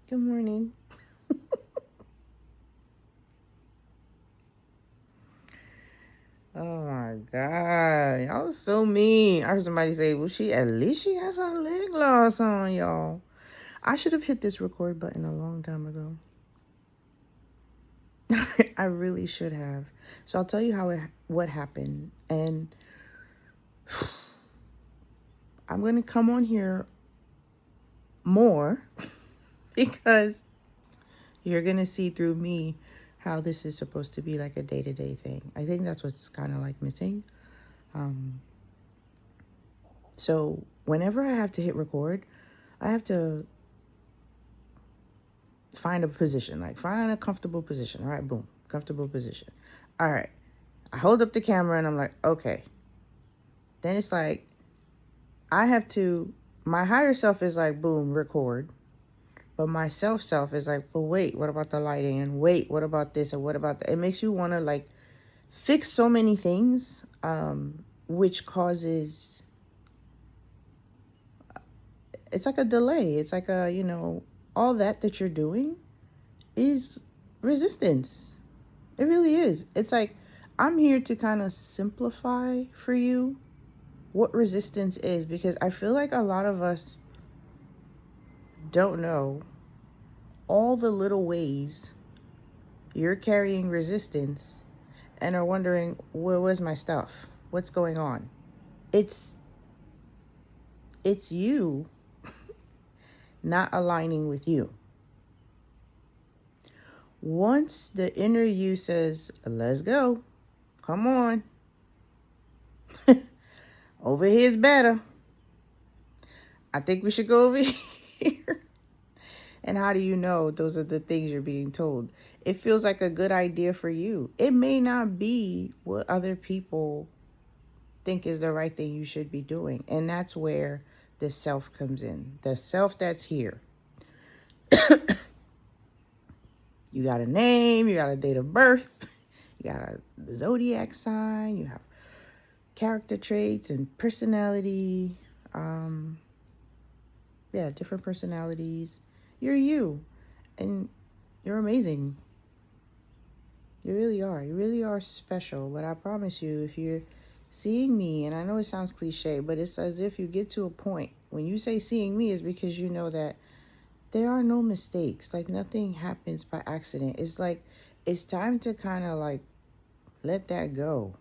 Good morning. Oh my God. Y'all so mean. I heard somebody say, well, at least she has her lip gloss on, y'all. I should have hit this record button a long time ago. I really should have. So I'll tell you what happened. And I'm going to come on here more because you're going to see through me how this is supposed to be like a day-to-day thing. I think that's what's kind of like missing. So whenever I have to hit record, I have to find a position, like find a comfortable position. All right, boom, comfortable position. All right, I hold up the camera and I'm like, okay. Then it's like, my higher self is like, boom, record. But my self is like, but wait, what about the lighting? And wait, what about this? And what about that? It makes you want to like fix so many things, which causes, it's like a delay. It's like all that you're doing is resistance. It really is. It's like I'm here to kind of simplify for you what resistance is, because I feel like a lot of us don't know all the little ways you're carrying resistance and are wondering, where's my stuff? What's going on? It's you not aligning with you. Once the inner you says, let's go, come on, over here's better. I think we should go over here. And how do you know those are the things you're being told? It feels like a good idea for you. It may not be what other people think is the right thing you should be doing. And that's where the self comes in. The self that's here. You got a name, you got a date of birth, you got a zodiac sign, you have character traits and personality. Different personalities. You're you. And you're amazing. You really are. You really are special. But I promise you, if you're seeing me, and I know it sounds cliche, but it's as if you get to a point. When you say seeing me, is because you know that there are no mistakes. Like nothing happens by accident. It's like it's time to kind of like let that go.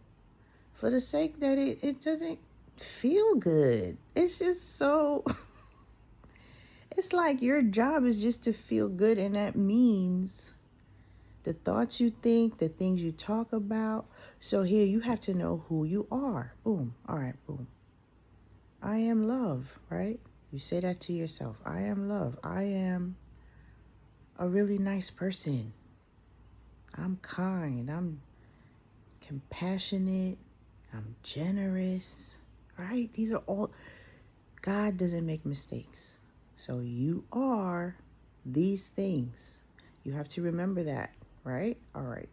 For the sake that it doesn't feel good. It's just so... It's like your job is just to feel good, and that means the thoughts you think, the things you talk about. So here you have to know who you are. Boom. All right, boom. I am love, right? You say that to yourself. I am love. I am a really nice person. I'm kind. I'm compassionate. I'm generous, right? These are all... God doesn't make mistakes. So you are these things. You have to remember that, right? All right.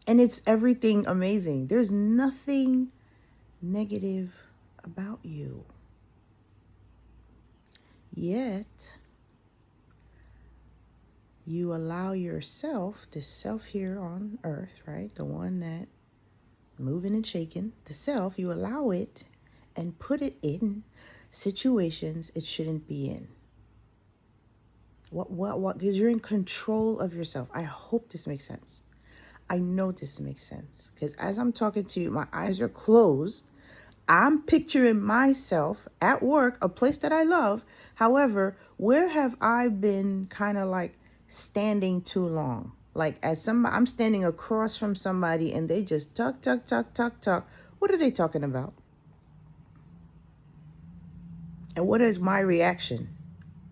And it's everything amazing. There's nothing negative about you. Yet, you allow yourself, the self here on earth, right? The one that moving and shaking, the self, you allow it and put it in situations it shouldn't be in. What? Because you're in control of yourself. I hope this makes sense. I know this makes sense. Because as I'm talking to you, my eyes are closed. I'm picturing myself at work, a place that I love. However, where have I been kind of like standing too long? Like I'm standing across from somebody and they just talk. What are they talking about? And what is my reaction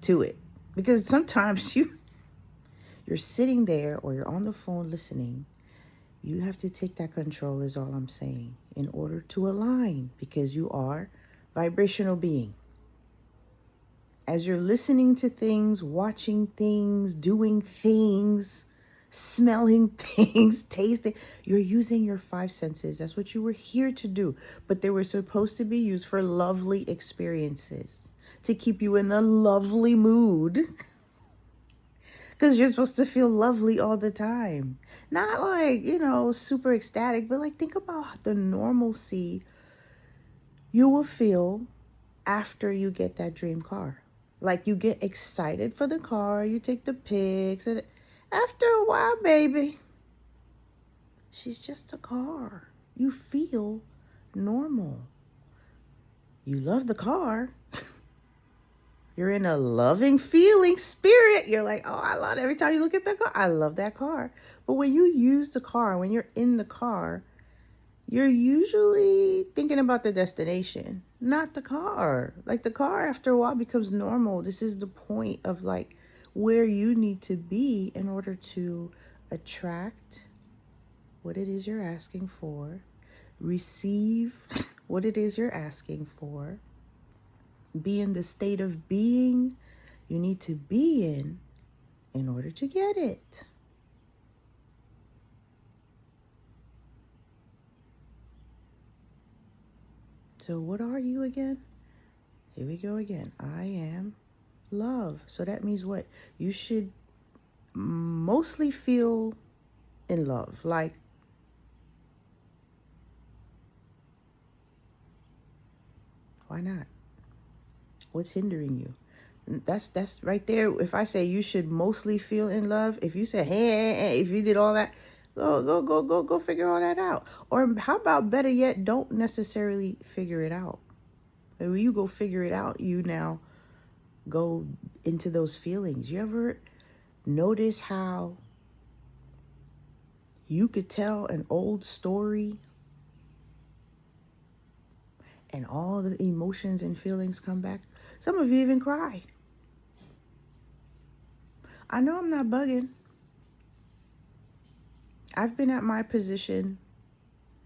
to it? Because sometimes you're sitting there or you're on the phone listening. You have to take that control is all I'm saying, in order to align, because you are vibrational being. As you're listening to things, watching things, doing things, smelling things, tasting, you're using your five senses. That's what you were here to do. But they were supposed to be used for lovely experiences, to keep you in a lovely mood, Because you're supposed to feel lovely all the time. Not like, super ecstatic, but like think about the normalcy you will feel after you get that dream car. Like you get excited for the car, you take the pics, and after a while, baby, she's just a car. You feel normal. You love the car. You're in a loving feeling spirit. You're like, oh, I love it. Every time you look at that car, I love that car. But when you use the car, when you're in the car, you're usually thinking about the destination, not the car. Like the car after a while becomes normal. This is the point of like where you need to be in order to attract what it is you're asking for, receive what it is you're asking for, be in the state of being you need to be in order to get it. So what are you again? Here we go again. I am love. So that means what? You should mostly feel in love. Like, why not? What's hindering you? That's right there. If I say you should mostly feel in love, if you say, hey, if you did all that, go figure all that out. Or how about better yet, don't necessarily figure it out. And when you go figure it out, you now go into those feelings. You ever notice how you could tell an old story and all the emotions and feelings come back? Some of you even cry. I know I'm not bugging. I've been at my position,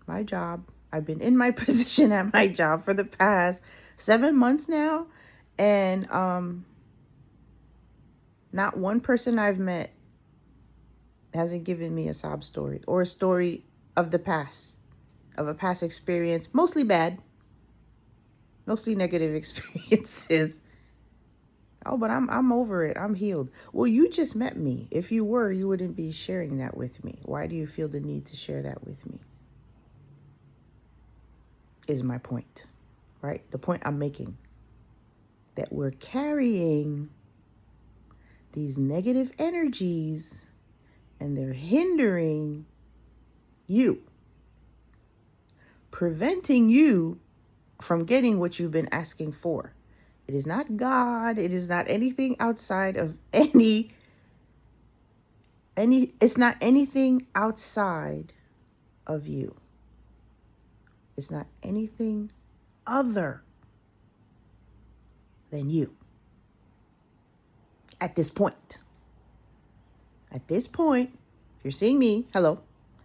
my job. I've been in my position at my job for the past 7 months now. And not one person I've met hasn't given me a sob story or a story of the past, of a past experience, mostly bad, mostly negative experiences. Oh, but I'm over it. I'm healed. Well, you just met me. If you were, you wouldn't be sharing that with me. Why do you feel the need to share that with me? Is my point, right? The point I'm making, that we're carrying these negative energies and they're hindering you, preventing you from getting what you've been asking for. It is not God. It is not anything outside of it's not anything outside of you. It's not anything other than you. At this point, if you're seeing me, hello.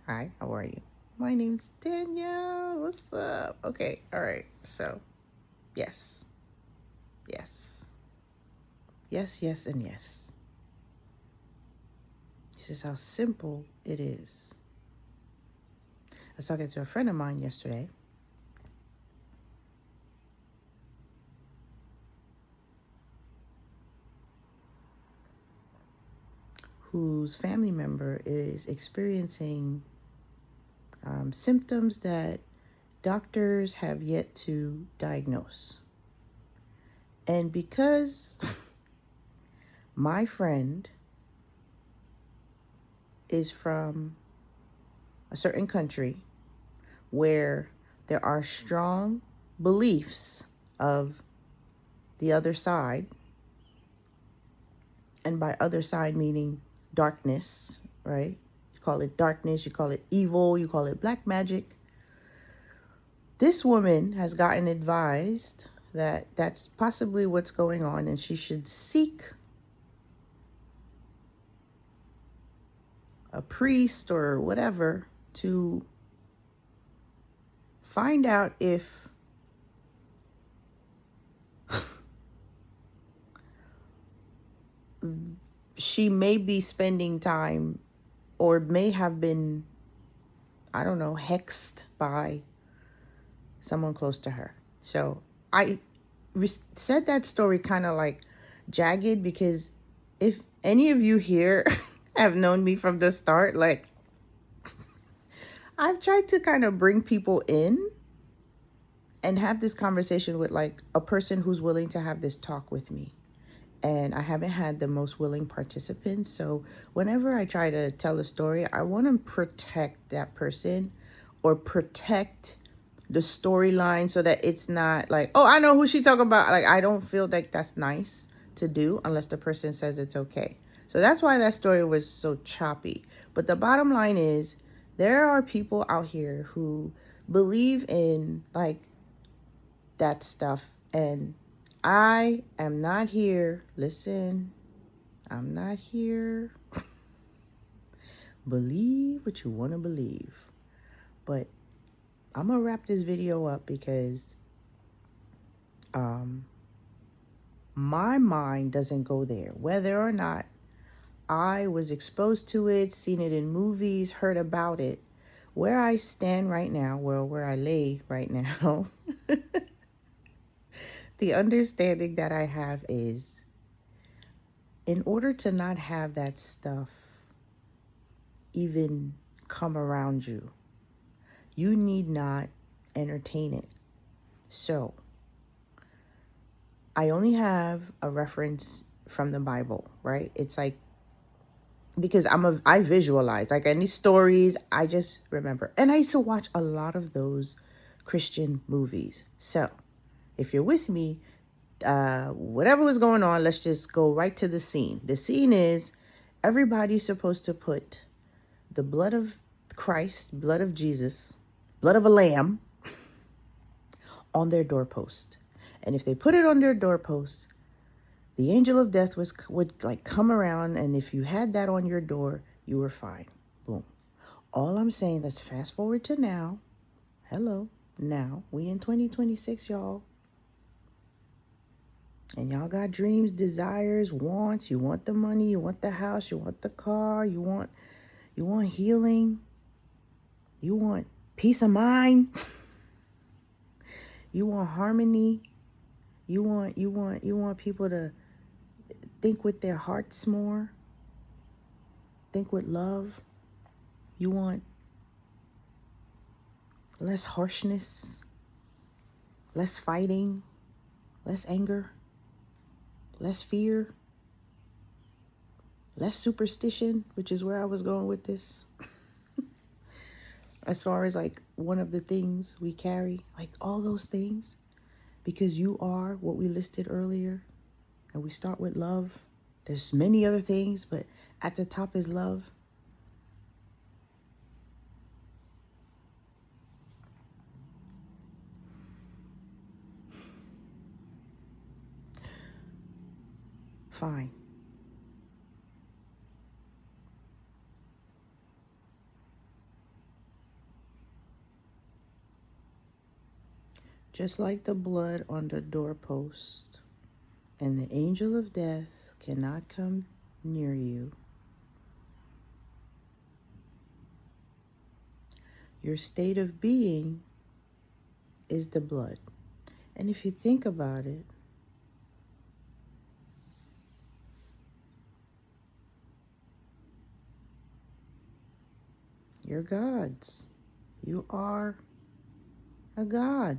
Hi, how are you? My name's Danielle. What's up? Okay, all right. So, yes. Yes. Yes, yes, and yes. This is how simple it is. I was talking to a friend of mine yesterday. Whose family member is experiencing symptoms that doctors have yet to diagnose. And because my friend is from a certain country where there are strong beliefs of the other side, and by other side meaning darkness, right? You call it darkness, you call it evil, you call it black magic. This woman has gotten advised that that's possibly what's going on, and she should seek a priest or whatever to find out if she may be spending time or may have been, I don't know, hexed by someone close to her. So I said that story kind of like jagged because if any of you here have known me from the start, like, I've tried to kind of bring people in and have this conversation with like a person who's willing to have this talk with me. And I haven't had the most willing participants. So whenever I try to tell a story, I want to protect that person or protect the storyline so that it's not like, oh, I know who she talking about. Like, I don't feel like that's nice to do unless the person says it's okay. So that's why that story was so choppy. But the bottom line is there are people out here who believe in like that stuff, and I am not here. Listen, I'm not here. Believe what you want to believe. But I'm going to wrap this video up because my mind doesn't go there. Whether or not I was exposed to it, seen it in movies, heard about it, where I stand right now, well, where I lay right now, the understanding that I have is in order to not have that stuff even come around you, you need not entertain it. So I only have a reference from the Bible, right? It's like, because I visualize like any stories, I just remember. And I used to watch a lot of those Christian movies. So if you're with me, whatever was going on, let's just go right to the scene. The scene is everybody's supposed to put the blood of Christ, blood of Jesus, blood of a lamb on their doorpost. And if they put it on their doorpost, the angel of death would like come around, and if you had that on your door, you were fine. Boom. All I'm saying, let's fast forward to now. Hello. Now, we in 2026, y'all. And y'all got dreams, desires, wants. You want the money, you want the house, you want the car, you want healing. You want peace of mind. You want harmony. You want people to think with their hearts more. Think with love. You want less harshness, less fighting, less anger, less fear, less superstition, which is where I was going with this. As far as like one of the things we carry, like all those things, because you are what we listed earlier, and we start with love. There's many other things, but at the top is love. Fine. Just like the blood on the doorpost, and the angel of death cannot come near you, your state of being is the blood. And if you think about it, you're gods. You are a god.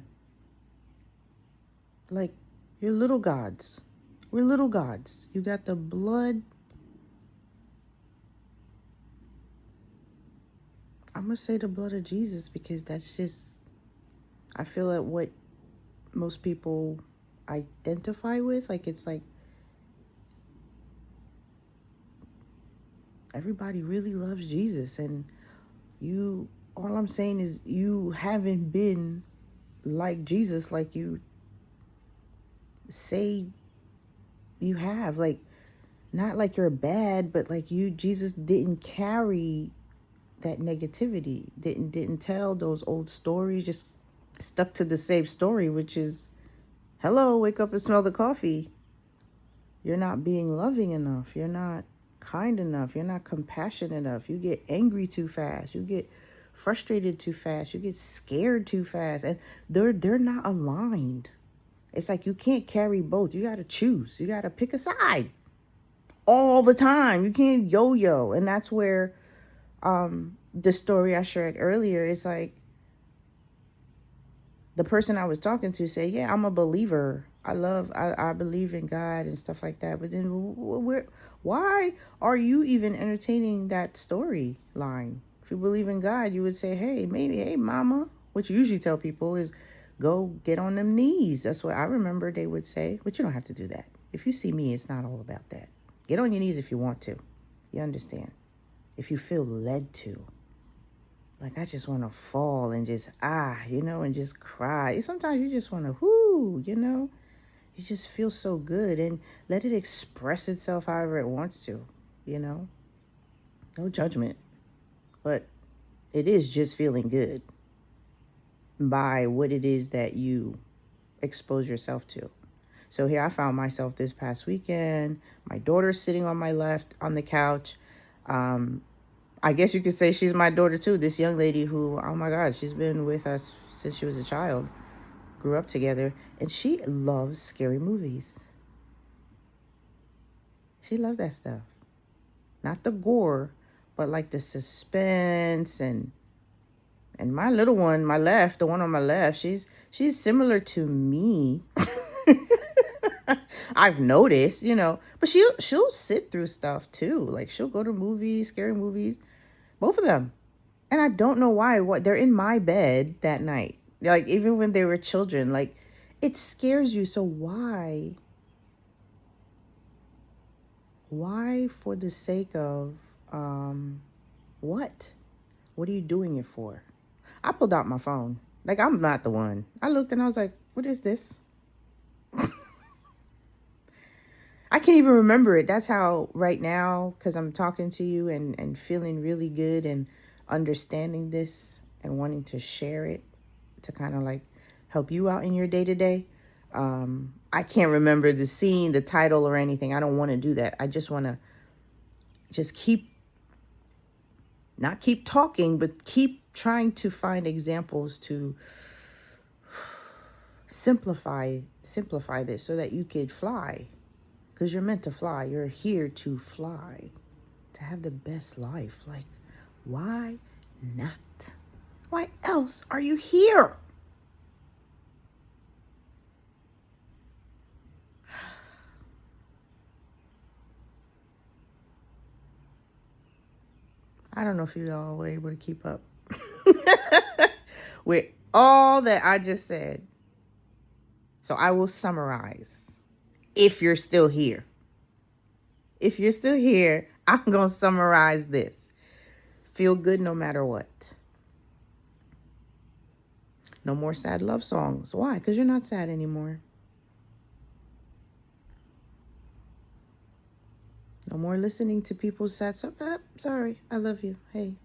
Like, you're little gods. We're little gods. You got the blood. I'm going to say the blood of Jesus because that's just, I feel that what most people identify with. Like, it's like everybody really loves Jesus. And all I'm saying is you haven't been like Jesus like you say you have. Like, not like you're bad, but like Jesus didn't carry that negativity, didn't tell those old stories, just stuck to the same story, which is, hello, wake up and smell the coffee. You're not being loving enough. You're not kind enough. You're not compassionate enough. You get angry too fast. You get frustrated too fast. You get scared too fast. And they're not aligned. It's like you can't carry both. You got to choose. You got to pick a side. all the time. You can't yo-yo. And that's where the story I shared earlier, it's like the person I was talking to said, yeah, I'm a believer. I believe in God and stuff like that. But then why are you even entertaining that storyline? If you believe in God, you would say, hey, mama. What you usually tell people is go get on them knees. That's what I remember they would say. But you don't have to do that. If you see me, it's not all about that. Get on your knees if you want to. You understand? If you feel led to. Like, I just want to fall and just, and just cry. Sometimes you just want to, you just feel so good and let it express itself however it wants to, No judgment. But it is just feeling good by what it is that you expose yourself to. So here I found myself this past weekend. My daughter's sitting on my left on the couch. I guess you could say she's my daughter too. This young lady who, oh my God, she's been with us since she was a child, grew up together, and she loves scary movies. She loves that stuff. Not the gore, but like the suspense and my little one, my left, the one on my left, she's similar to me. I've noticed, but she'll sit through stuff too. Like she'll go to movies, scary movies, both of them. And I don't know why. What they're in my bed that night. Like even when they were children, like it scares you. So why? Why for the sake of what? What are you doing it for? I pulled out my phone. Like I'm not the one. I looked and I was like, what is this? I can't even remember it. That's how right now, because I'm talking to you and feeling really good and understanding this and wanting to share it to kind of like help you out in your day to day. I can't remember the scene, the title or anything. I don't want to do that. I just want to just not keep talking, but keep trying to find examples to simplify this so that you could fly. Because you're meant to fly. You're here to fly. To have the best life. Like, why not? Why else are you here? I don't know if you all were able to keep up with all that I just said. So I will summarize. If you're still here. If you're still here, I'm going to summarize this. Feel good no matter what. No more sad love songs. Why? Because you're not sad anymore. No more listening to people's sad stuff. Sorry, I love you. Hey.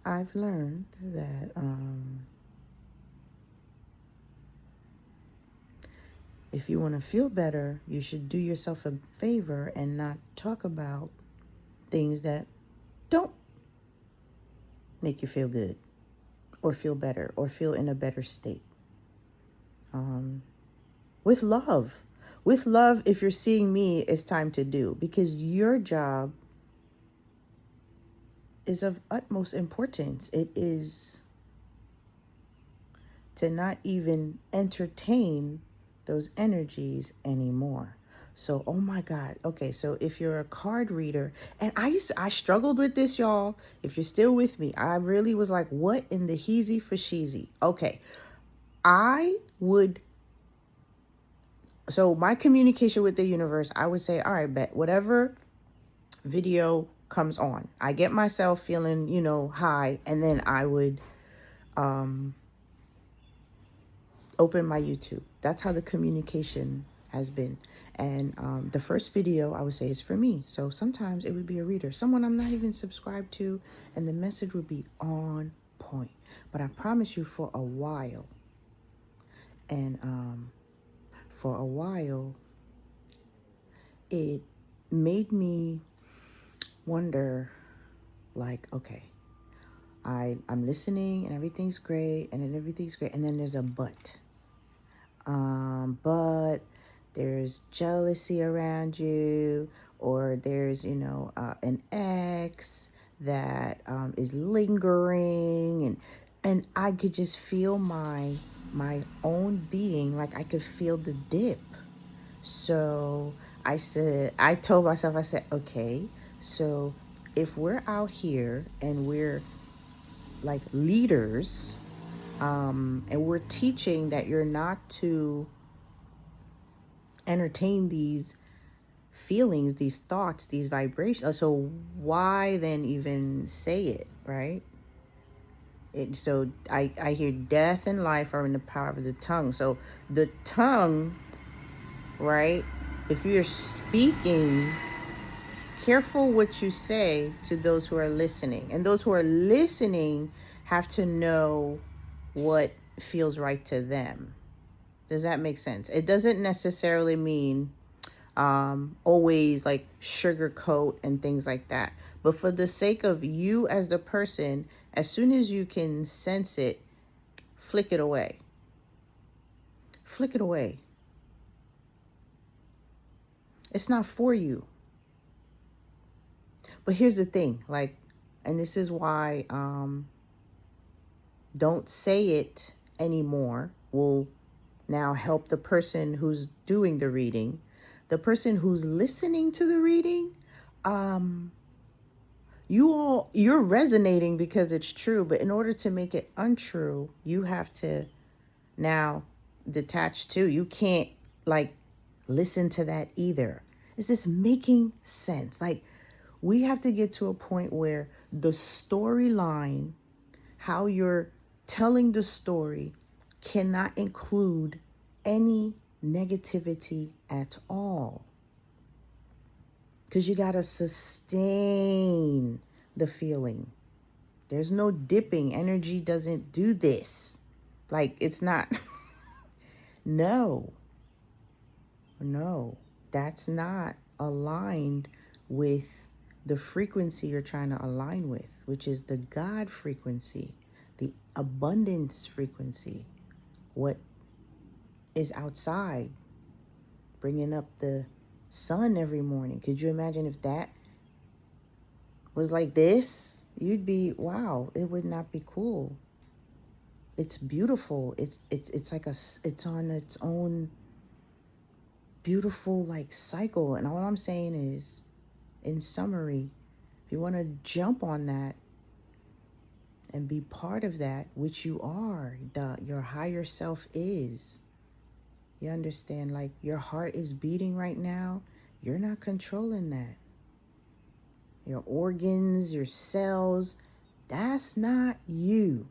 I've learned that if you want to feel better, you should do yourself a favor and not talk about things that don't make you feel good or feel better or feel in a better state. With love. With love, if you're seeing me, it's time to do. Because your job is of utmost importance. It is to not even entertain those energies anymore. So, oh my God. Okay, so if you're a card reader, and I struggled with this, y'all. If you're still with me, I really was like, what in the heezy for sheezy? Okay, so my communication with the universe, I would say, all right, bet whatever video comes on, I get myself feeling, high, and then I would open my YouTube. That's how the communication has been. And the first video I would say is for me. So sometimes it would be a reader, someone I'm not even subscribed to, and the message would be on point. But I promise you, for a while, and for a while, it made me wonder, like, okay, I'm listening and everything's great, and then everything's great, and then there's a but there's jealousy around you, or there's, an ex that is lingering, and I could just feel my own being, like I could feel the dip. So I told myself, I said, okay, so if we're out here and we're like leaders, and we're teaching that you're not to entertain these feelings, these thoughts, these vibrations. So why then even say it, right? So I hear death and life are in the power of the tongue. So the tongue, right? If you're speaking, careful what you say to those who are listening. And those who are listening have to know what feels right to them. Does that make sense? It doesn't necessarily mean always like sugarcoat and things like that. But for the sake of you as the person, as soon as you can sense it, flick it away. Flick it away. It's not for you. But here's the thing, like, and this is why don't say it anymore will now help the person who's doing the reading. The person who's listening to the reading, you're resonating because it's true, but in order to make it untrue, you have to now detach too. You can't like listen to that either. Is this making sense? Like, we have to get to a point where the storyline, how you're telling the story, cannot include any negativity at all. Because you got to sustain the feeling. There's no dipping. Energy doesn't do this. Like, it's not. No. That's not aligned with the frequency you're trying to align with, which is the God frequency, the abundance frequency, what is outside, bringing up the sun every morning. Could you imagine if that was like this? You'd be, wow, it would not be cool. It's beautiful. It's like it's on its own beautiful like cycle. And all I'm saying is, in summary, if you want to jump on that and be part of that, which you are, your higher self is. You understand, like, your heart is beating right now. You're not controlling that. Your organs, your cells, that's not you.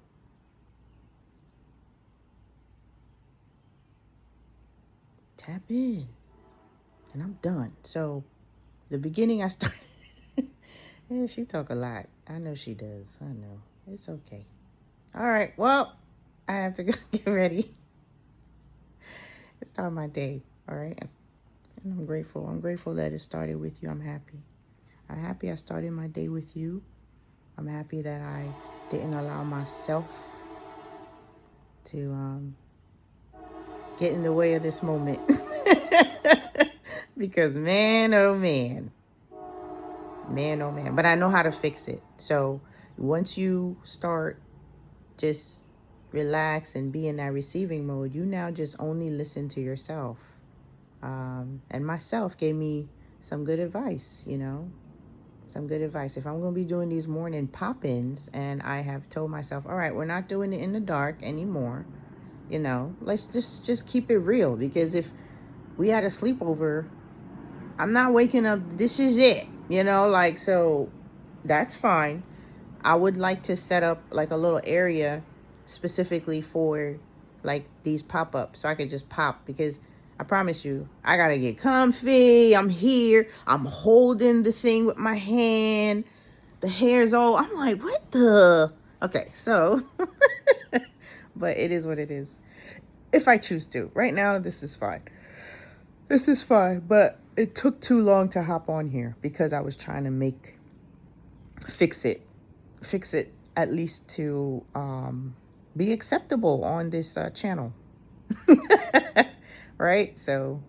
Tap in. And I'm done. So, the beginning I started. Yeah, she talk a lot. I know she does. I know. It's okay. All right. Well, I have to go get ready. It's start my day. All right. And I'm grateful. I'm grateful that it started with you. I'm happy. I'm happy I started my day with you. I'm happy that I didn't allow myself to get in the way of this moment. Because man, oh man. Man, oh man. But I know how to fix it. So once you start just relax and be in that receiving mode, you now just only listen to yourself. And myself gave me some good advice, some good advice. If I'm going to be doing these morning pop-ins, and I have told myself, all right, we're not doing it in the dark anymore, let's just keep it real. Because if we had a sleepover, I'm not waking up, this is it, so that's fine. I would like to set up like a little area specifically for like these pop-ups, so I could just pop, because I promise you, I gotta get comfy. I'm here. I'm holding the thing with my hand. The hair's all, I'm like, what the? Okay, so, but it is what it is. If I choose to. Right now, this is fine. This is fine, but it took too long to hop on here because I was trying to fix it at least to be acceptable on this channel. Right? So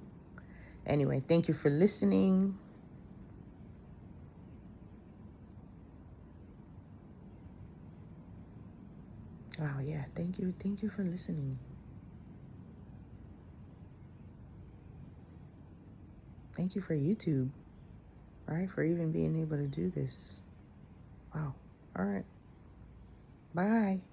Anyway, thank you for listening. Wow, yeah, thank you for listening. Thank you for YouTube, right? For even being able to do this. Wow. All right. Bye.